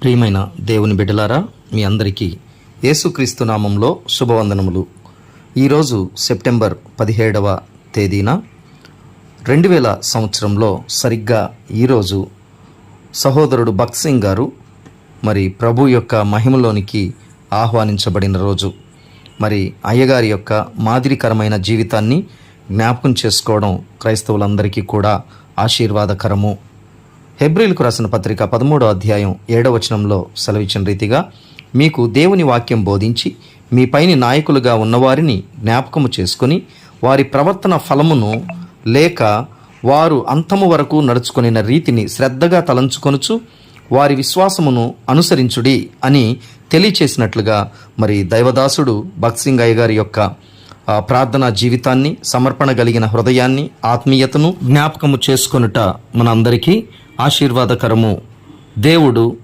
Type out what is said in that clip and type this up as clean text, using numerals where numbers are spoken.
ప్రియమైన దేవుని బిడ్డలారా, మీ అందరికీ యేసుక్రీస్తు నామంలో శుభవందనములు. ఈరోజు సెప్టెంబర్ 17వ తేదీన 2000 సంవత్సరంలో సరిగ్గా ఈరోజు సహోదరుడు భక్త్ సింగ్ గారు మరి ప్రభు యొక్క మహిమలోనికి ఆహ్వానించబడిన రోజు. మరి అయ్యగారి యొక్క మాదిరికరమైన జీవితాన్ని జ్ఞాపకం చేసుకోవడం క్రైస్తవులందరికీ కూడా ఆశీర్వాదకరము. హెబ్రీలకు రాసిన పత్రిక 13వ అధ్యాయం 7వ వచనంలో సెలవిచ్చిన రీతిగా, మీకు దేవుని వాక్యం బోధించి మీ పైని నాయకులుగా ఉన్నవారిని జ్ఞాపకము చేసుకుని వారి ప్రవర్తన ఫలమును లేక వారు అంతము వరకు నడుచుకొనిన రీతిని శ్రద్ధగా తలంచుకొనుచు వారి విశ్వాసమును అనుసరించుడి అని తెలియచేసినట్లుగా మరి దైవదాసుడు భక్త్ సింగ్ అయ్య గారి యొక్క ప్రార్థనా జీవితాన్ని, సమర్పణ కలిగిన హృదయాన్ని, ఆత్మీయతను జ్ఞాపకము చేసుకొనుట మన అందరికీ ఆశీర్వాదకరము. దేవుడు